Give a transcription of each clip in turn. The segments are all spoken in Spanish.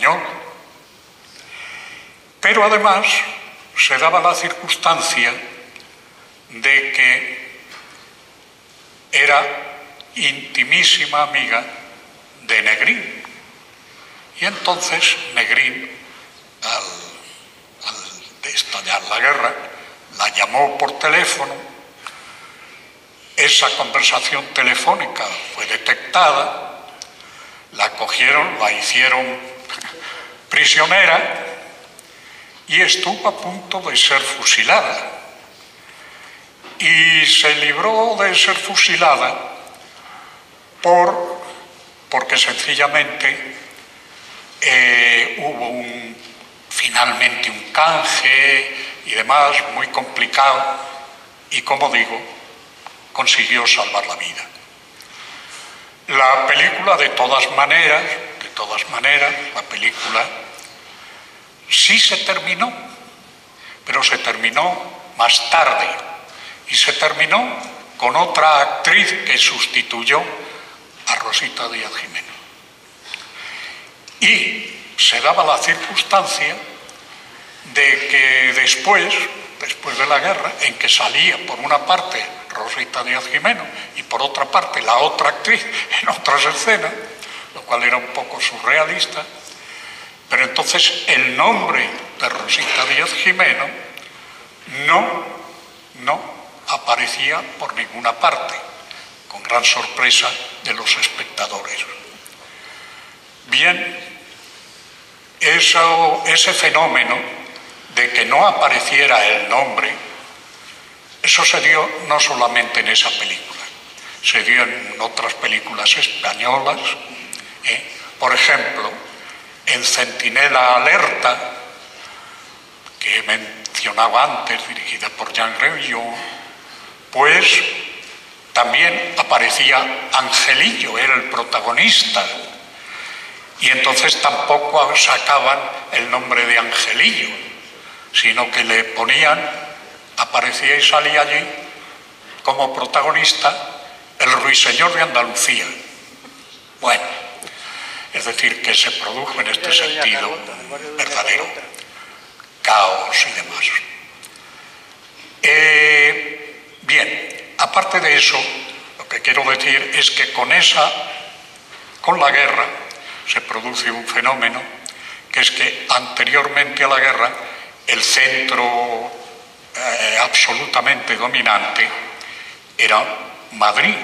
español. Pero además se daba la circunstancia de que era intimísima amiga de Negrín. Y entonces Negrín, al estallar la guerra, la llamó por teléfono. Esa conversación telefónica fue detectada, la cogieron, la hicieron prisionera y estuvo a punto de ser fusilada. Y se libró de ser fusilada porque sencillamente hubo finalmente un canje y demás muy complicado y, como digo, consiguió salvar la vida. La película, de todas maneras, la película sí se terminó, pero se terminó más tarde y se terminó con otra actriz que sustituyó a Rosita Díaz Gimeno. Y se daba la circunstancia de que después de la guerra, en que salía por una parte Rosita Díaz Gimeno y por otra parte la otra actriz en otras escenas, lo cual era un poco surrealista, pero entonces el nombre de Rosita Díaz Gimeno no aparecía por ninguna parte, con gran sorpresa de los espectadores. Bien, ese fenómeno de que no apareciera el nombre, eso se dio no solamente en esa película, se dio en otras películas españolas. Por ejemplo, en Centinela Alerta, que he mencionado antes, dirigida por Jean Revillon, pues también aparecía Angelillo, era el protagonista, y entonces tampoco sacaban el nombre de Angelillo, sino que le ponían, aparecía y salía allí como protagonista el ruiseñor de Andalucía. Bueno, es decir, que se produjo en este sentido un verdadero caos y demás. Bien, aparte de eso, lo que quiero decir es que con la guerra se produce un fenómeno, que es que anteriormente a la guerra el centro absolutamente dominante era Madrid,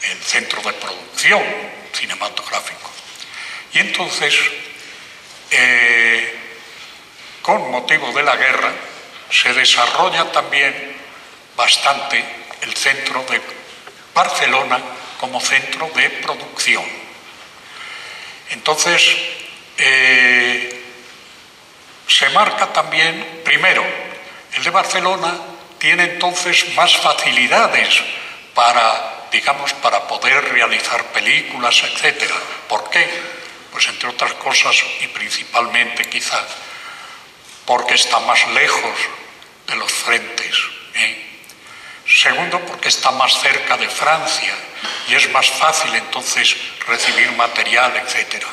el centro de producción cinematográfico. Y entonces, con motivo de la guerra, se desarrolla también bastante el centro de Barcelona como centro de producción. Entonces, se marca también, primero, el de Barcelona tiene entonces más facilidades para poder realizar películas, etc. ¿Por qué? Pues entre otras cosas y principalmente quizá porque está más lejos de los frentes. Segundo, porque está más cerca de Francia y es más fácil entonces recibir material, etc.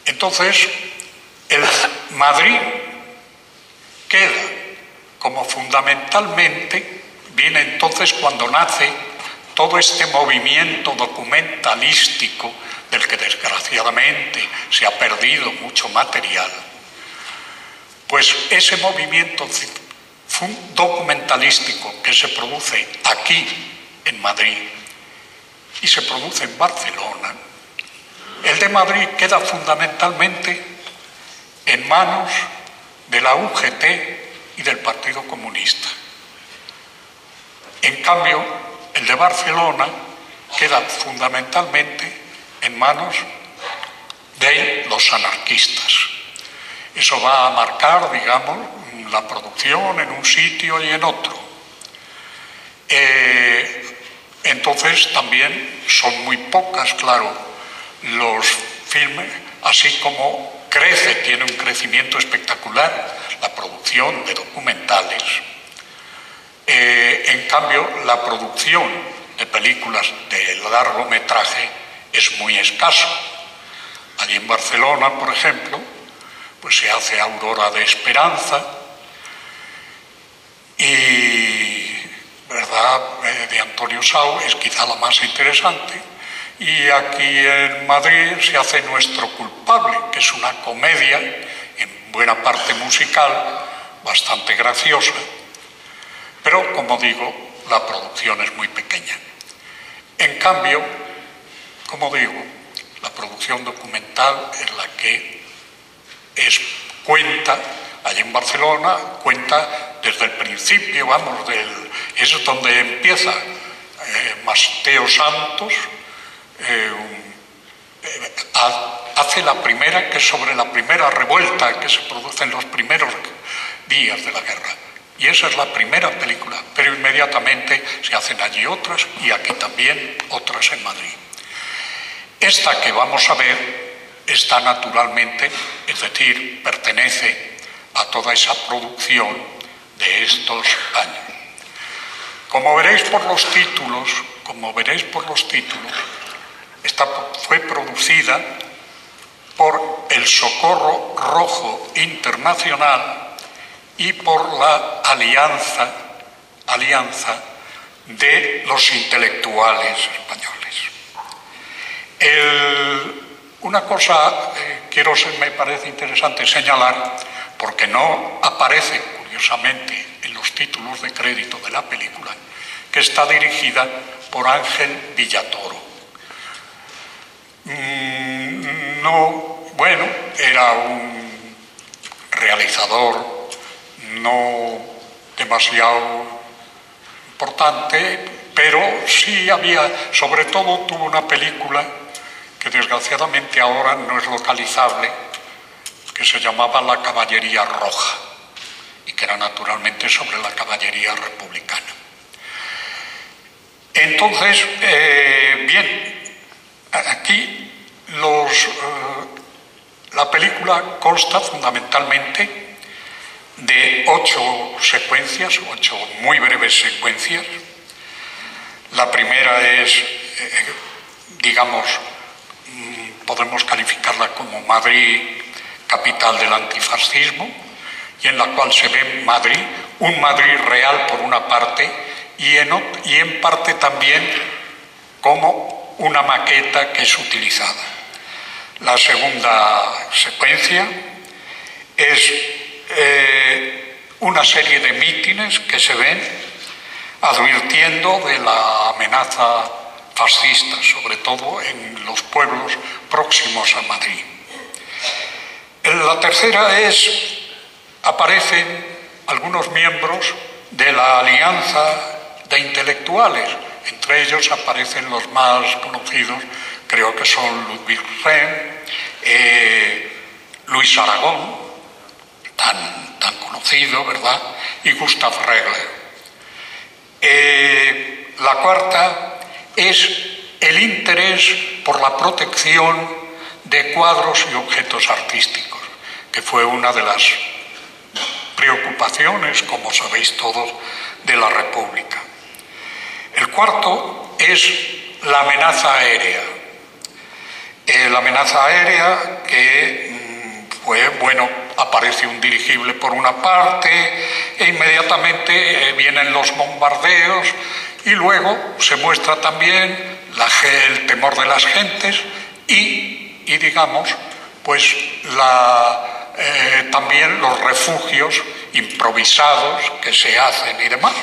Entonces, el Madrid queda como fundamentalmente, viene entonces cuando nace todo este movimiento documentalístico del que desgraciadamente se ha perdido mucho material. Pues ese movimiento documentalístico que se produce aquí en Madrid y se produce en Barcelona, el de Madrid queda fundamentalmente en manos de la UGT y del Partido Comunista. En cambio, el de Barcelona queda fundamentalmente en manos de los anarquistas. Eso va a marcar, digamos, la producción en un sitio y en otro. Entonces también son muy pocas, claro, los filmes, así como tiene un crecimiento espectacular la producción de documentales. En cambio, la producción de películas de largometraje es muy escasa. Allí en Barcelona, por ejemplo, pues se hace Aurora de Esperanza y, ¿verdad?, de Antonio Sau es quizá la más interesante. Y aquí en Madrid se hace Nuestro culpable, que es una comedia, en buena parte musical, bastante graciosa, pero, como digo, la producción es muy pequeña. En cambio, como digo, la producción documental es la que cuenta, allí en Barcelona, cuenta desde el principio, vamos, es donde empieza Mateo Santos, hace la primera, que es sobre la primera revuelta que se produce en los primeros días de la guerra. Y esa es la primera película, pero inmediatamente se hacen allí otras y aquí también otras en Madrid. Esta que vamos a ver está naturalmente, es decir, pertenece a toda esa producción de estos años. Como veréis por los títulos, esta fue producida por el Socorro Rojo Internacional y por la Alianza de los Intelectuales Españoles. Una cosa me parece interesante señalar, porque no aparece, curiosamente, en los títulos de crédito de la película, que está dirigida por Ángel Villatoro. Era un realizador no demasiado importante, pero sí sobre todo tuvo una película que desgraciadamente ahora no es localizable, que se llamaba La Caballería Roja, y que era naturalmente sobre la caballería republicana. Entonces, aquí la película consta fundamentalmente de 8 secuencias, 8 muy breves secuencias. La primera es, digamos, podemos calificarla como Madrid, capital del antifascismo, y en la cual se ve Madrid, un Madrid real por una parte, y en parte también como una maqueta que es utilizada. La segunda secuencia es una serie de mítines que se ven advirtiendo de la amenaza fascista, sobre todo en los pueblos próximos a Madrid. En la tercera aparecen algunos miembros de la Alianza de Intelectuales. Entre ellos aparecen los más conocidos, creo que son Ludwig Rehn, Luis Aragón, tan conocido, ¿verdad?, y Gustav Regler. La cuarta es el interés por la protección de cuadros y objetos artísticos, que fue una de las preocupaciones, como sabéis todos, de la República. El cuarto es la amenaza aérea. La amenaza aérea que aparece un dirigible por una parte e inmediatamente vienen los bombardeos y luego se muestra también el temor de las gentes y digamos, pues también los refugios improvisados que se hacen y demás.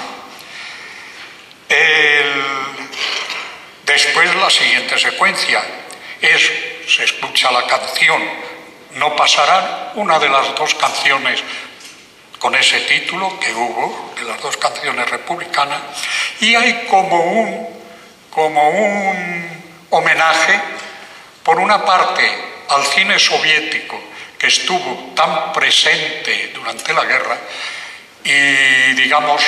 Después la siguiente secuencia se escucha la canción No pasarán, una de las 2 canciones con ese título que hubo, de las 2 canciones republicanas, y hay como un homenaje, por una parte, al cine soviético que estuvo tan presente durante la guerra y, digamos,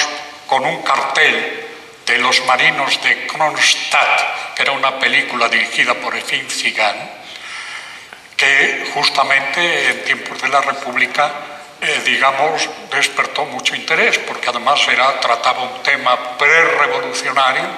con un cartel de Los marinos de Kronstadt, que era una película dirigida por Efim Cigán, que justamente en tiempos de la República, digamos, despertó mucho interés, porque además trataba un tema prerrevolucionario